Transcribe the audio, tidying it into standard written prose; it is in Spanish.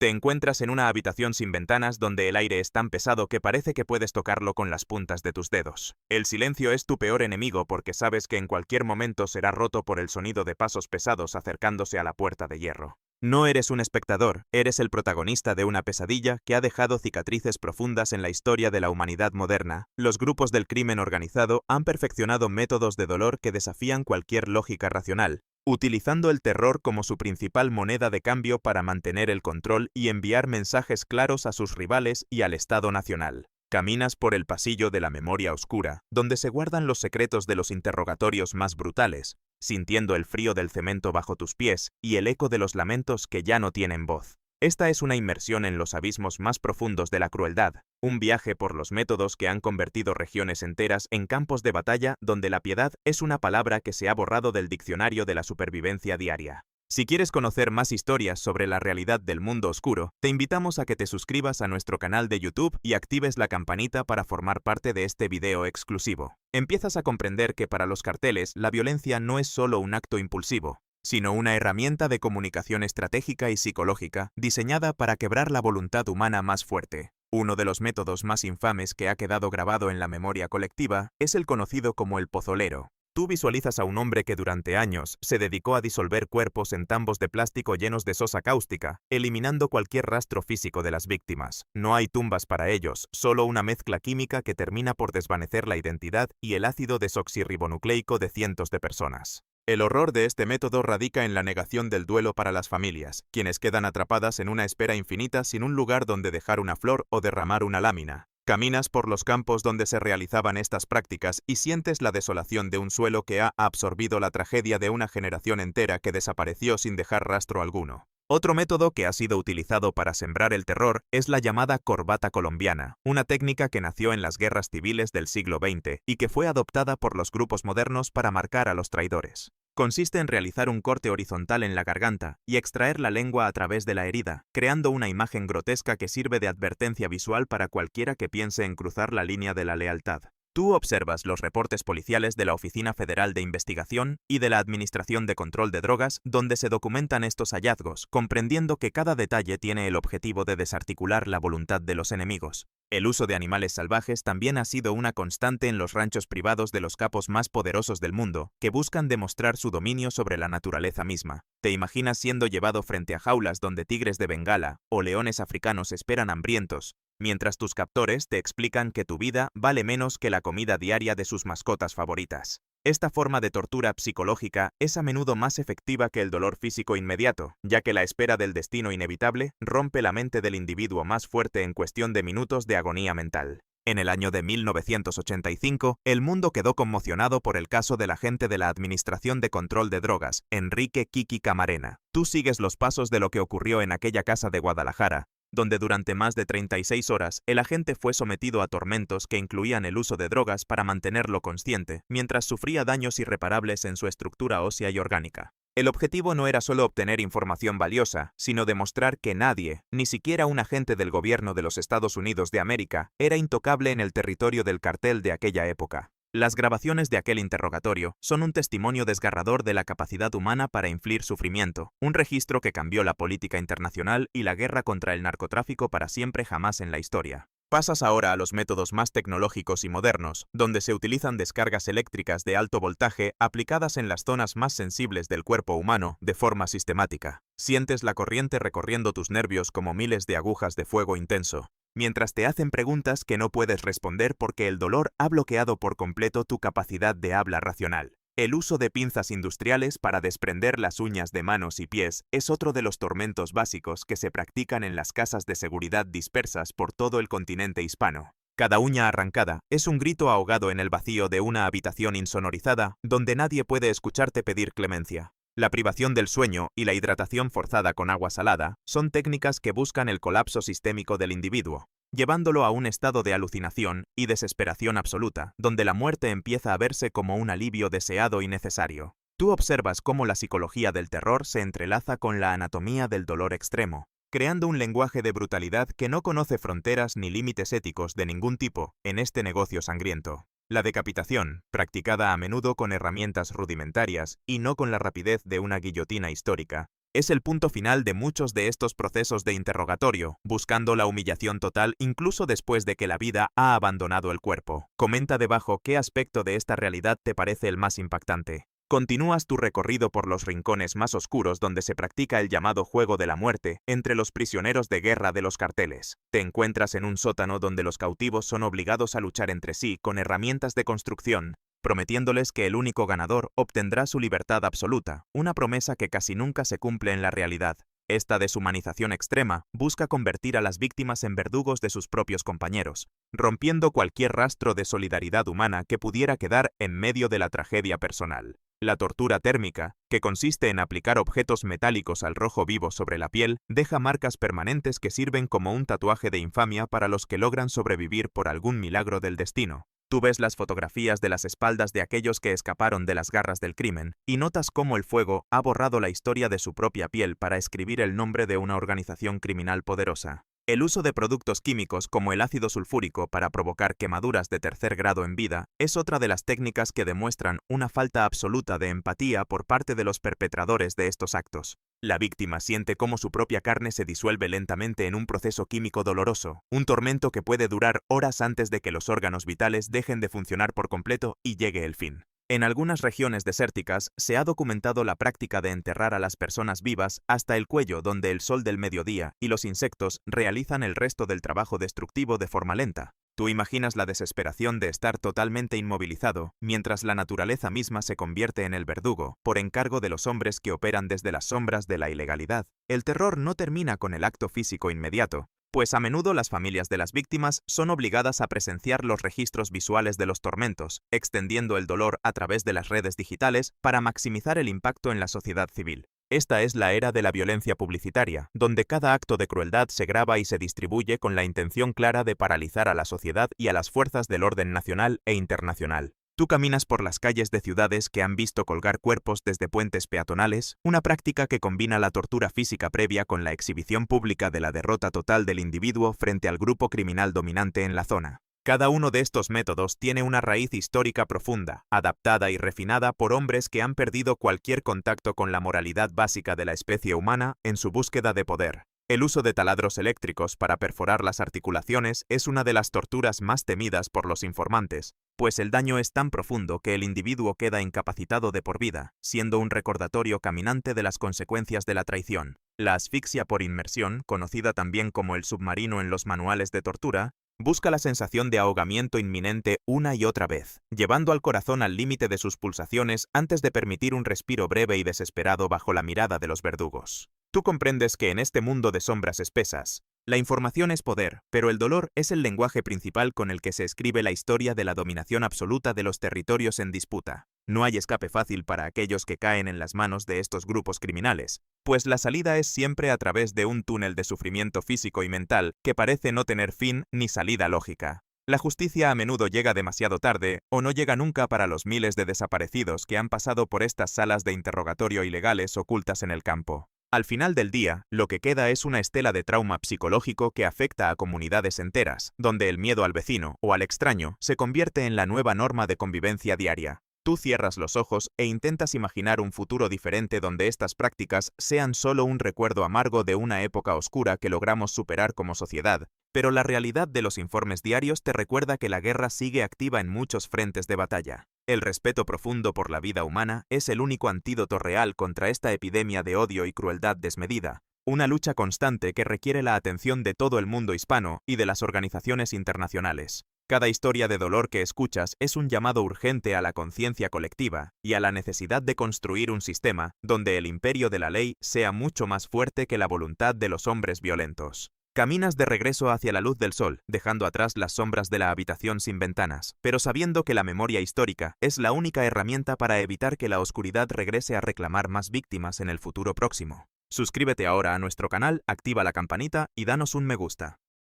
Te encuentras en una habitación sin ventanas donde el aire es tan pesado que parece que puedes tocarlo con las puntas de tus dedos. El silencio es tu peor enemigo porque sabes que en cualquier momento será roto por el sonido de pasos pesados acercándose a la puerta de hierro. No eres un espectador, eres el protagonista de una pesadilla que ha dejado cicatrices profundas en la historia de la humanidad moderna. Los grupos del crimen organizado han perfeccionado métodos de dolor que desafían cualquier lógica racional, utilizando el terror como su principal moneda de cambio para mantener el control y enviar mensajes claros a sus rivales y al Estado Nacional. Caminas por el pasillo de la memoria oscura, donde se guardan los secretos de los interrogatorios más brutales, sintiendo el frío del cemento bajo tus pies y el eco de los lamentos que ya no tienen voz. Esta es una inmersión en los abismos más profundos de la crueldad, un viaje por los métodos que han convertido regiones enteras en campos de batalla donde la piedad es una palabra que se ha borrado del diccionario de la supervivencia diaria. Si quieres conocer más historias sobre la realidad del mundo oscuro, te invitamos a que te suscribas a nuestro canal de YouTube y actives la campanita para formar parte de este video exclusivo. Empiezas a comprender que para los carteles la violencia no es solo un acto impulsivo, sino una herramienta de comunicación estratégica y psicológica diseñada para quebrar la voluntad humana más fuerte. Uno de los métodos más infames que ha quedado grabado en la memoria colectiva es el conocido como el pozolero. Tú visualizas a un hombre que durante años se dedicó a disolver cuerpos en tambos de plástico llenos de sosa cáustica, eliminando cualquier rastro físico de las víctimas. No hay tumbas para ellos, solo una mezcla química que termina por desvanecer la identidad y el ácido desoxirribonucleico de cientos de personas. El horror de este método radica en la negación del duelo para las familias, quienes quedan atrapadas en una espera infinita sin un lugar donde dejar una flor o derramar una lámina. Caminas por los campos donde se realizaban estas prácticas y sientes la desolación de un suelo que ha absorbido la tragedia de una generación entera que desapareció sin dejar rastro alguno. Otro método que ha sido utilizado para sembrar el terror es la llamada corbata colombiana, una técnica que nació en las guerras civiles del siglo XX y que fue adoptada por los grupos modernos para marcar a los traidores. Consiste en realizar un corte horizontal en la garganta y extraer la lengua a través de la herida, creando una imagen grotesca que sirve de advertencia visual para cualquiera que piense en cruzar la línea de la lealtad. Tú observas los reportes policiales de la Oficina Federal de Investigación y de la Administración de Control de Drogas, donde se documentan estos hallazgos, comprendiendo que cada detalle tiene el objetivo de desarticular la voluntad de los enemigos. El uso de animales salvajes también ha sido una constante en los ranchos privados de los capos más poderosos del mundo, que buscan demostrar su dominio sobre la naturaleza misma. Te imaginas siendo llevado frente a jaulas donde tigres de Bengala o leones africanos esperan hambrientos, mientras tus captores te explican que tu vida vale menos que la comida diaria de sus mascotas favoritas. Esta forma de tortura psicológica es a menudo más efectiva que el dolor físico inmediato, ya que la espera del destino inevitable rompe la mente del individuo más fuerte en cuestión de minutos de agonía mental. En el año de 1985, el mundo quedó conmocionado por el caso del agente de la Administración de Control de Drogas, Enrique Kiki Camarena. Tú sigues los pasos de lo que ocurrió en aquella casa de Guadalajara, donde durante más de 36 horas el agente fue sometido a tormentos que incluían el uso de drogas para mantenerlo consciente, mientras sufría daños irreparables en su estructura ósea y orgánica. El objetivo no era solo obtener información valiosa, sino demostrar que nadie, ni siquiera un agente del gobierno de los Estados Unidos de América, era intocable en el territorio del cartel de aquella época. Las grabaciones de aquel interrogatorio son un testimonio desgarrador de la capacidad humana para infligir sufrimiento, un registro que cambió la política internacional y la guerra contra el narcotráfico para siempre jamás en la historia. Pasas ahora a los métodos más tecnológicos y modernos, donde se utilizan descargas eléctricas de alto voltaje aplicadas en las zonas más sensibles del cuerpo humano de forma sistemática. Sientes la corriente recorriendo tus nervios como miles de agujas de fuego intenso, mientras te hacen preguntas que no puedes responder porque el dolor ha bloqueado por completo tu capacidad de habla racional. El uso de pinzas industriales para desprender las uñas de manos y pies es otro de los tormentos básicos que se practican en las casas de seguridad dispersas por todo el continente hispano. Cada uña arrancada es un grito ahogado en el vacío de una habitación insonorizada donde nadie puede escucharte pedir clemencia. La privación del sueño y la hidratación forzada con agua salada son técnicas que buscan el colapso sistémico del individuo, llevándolo a un estado de alucinación y desesperación absoluta, donde la muerte empieza a verse como un alivio deseado y necesario. Tú observas cómo la psicología del terror se entrelaza con la anatomía del dolor extremo, creando un lenguaje de brutalidad que no conoce fronteras ni límites éticos de ningún tipo en este negocio sangriento. La decapitación, practicada a menudo con herramientas rudimentarias y no con la rapidez de una guillotina histórica, Es el punto final de muchos de estos procesos de interrogatorio, buscando la humillación total incluso después de que la vida ha abandonado el cuerpo. Comenta debajo qué aspecto de esta realidad te parece el más impactante. Continúas tu recorrido por los rincones más oscuros donde se practica el llamado juego de la muerte entre los prisioneros de guerra de los carteles. Te encuentras en un sótano donde los cautivos son obligados a luchar entre sí con herramientas de construcción, prometiéndoles que el único ganador obtendrá su libertad absoluta, una promesa que casi nunca se cumple en la realidad. Esta deshumanización extrema busca convertir a las víctimas en verdugos de sus propios compañeros, rompiendo cualquier rastro de solidaridad humana que pudiera quedar en medio de la tragedia personal. La tortura térmica, que consiste en aplicar objetos metálicos al rojo vivo sobre la piel, deja marcas permanentes que sirven como un tatuaje de infamia para los que logran sobrevivir por algún milagro del destino. Tú ves las fotografías de las espaldas de aquellos que escaparon de las garras del crimen y notas cómo el fuego ha borrado la historia de su propia piel para escribir el nombre de una organización criminal poderosa. El uso de productos químicos como el ácido sulfúrico para provocar quemaduras de tercer grado en vida es otra de las técnicas que demuestran una falta absoluta de empatía por parte de los perpetradores de estos actos. La víctima siente cómo su propia carne se disuelve lentamente en un proceso químico doloroso, un tormento que puede durar horas antes de que los órganos vitales dejen de funcionar por completo y llegue el fin. En algunas regiones desérticas se ha documentado la práctica de enterrar a las personas vivas hasta el cuello, donde el sol del mediodía y los insectos realizan el resto del trabajo destructivo de forma lenta. Tú imaginas la desesperación de estar totalmente inmovilizado, mientras la naturaleza misma se convierte en el verdugo, por encargo de los hombres que operan desde las sombras de la ilegalidad. El terror no termina con el acto físico inmediato, pues a menudo las familias de las víctimas son obligadas a presenciar los registros visuales de los tormentos, extendiendo el dolor a través de las redes digitales para maximizar el impacto en la sociedad civil. Esta es la era de la violencia publicitaria, donde cada acto de crueldad se graba y se distribuye con la intención clara de paralizar a la sociedad y a las fuerzas del orden nacional e internacional. Tú caminas por las calles de ciudades que han visto colgar cuerpos desde puentes peatonales, una práctica que combina la tortura física previa con la exhibición pública de la derrota total del individuo frente al grupo criminal dominante en la zona. Cada uno de estos métodos tiene una raíz histórica profunda, adaptada y refinada por hombres que han perdido cualquier contacto con la moralidad básica de la especie humana en su búsqueda de poder. El uso de taladros eléctricos para perforar las articulaciones es una de las torturas más temidas por los informantes, pues el daño es tan profundo que el individuo queda incapacitado de por vida, siendo un recordatorio caminante de las consecuencias de la traición. La asfixia por inmersión, conocida también como el submarino en los manuales de tortura, busca la sensación de ahogamiento inminente una y otra vez, llevando al corazón al límite de sus pulsaciones antes de permitir un respiro breve y desesperado bajo la mirada de los verdugos. Tú comprendes que en este mundo de sombras espesas, la información es poder, pero el dolor es el lenguaje principal con el que se escribe la historia de la dominación absoluta de los territorios en disputa. No hay escape fácil para aquellos que caen en las manos de estos grupos criminales, pues la salida es siempre a través de un túnel de sufrimiento físico y mental que parece no tener fin ni salida lógica. La justicia a menudo llega demasiado tarde o no llega nunca para los miles de desaparecidos que han pasado por estas salas de interrogatorio ilegales ocultas en el campo. Al final del día, lo que queda es una estela de trauma psicológico que afecta a comunidades enteras, donde el miedo al vecino o al extraño se convierte en la nueva norma de convivencia diaria. Tú cierras los ojos e intentas imaginar un futuro diferente donde estas prácticas sean solo un recuerdo amargo de una época oscura que logramos superar como sociedad, pero la realidad de los informes diarios te recuerda que la guerra sigue activa en muchos frentes de batalla. El respeto profundo por la vida humana es el único antídoto real contra esta epidemia de odio y crueldad desmedida, una lucha constante que requiere la atención de todo el mundo hispano y de las organizaciones internacionales. Cada historia de dolor que escuchas es un llamado urgente a la conciencia colectiva y a la necesidad de construir un sistema donde el imperio de la ley sea mucho más fuerte que la voluntad de los hombres violentos. Caminas de regreso hacia la luz del sol, dejando atrás las sombras de la habitación sin ventanas, pero sabiendo que la memoria histórica es la única herramienta para evitar que la oscuridad regrese a reclamar más víctimas en el futuro próximo. Suscríbete ahora a nuestro canal, activa la campanita y danos un me gusta.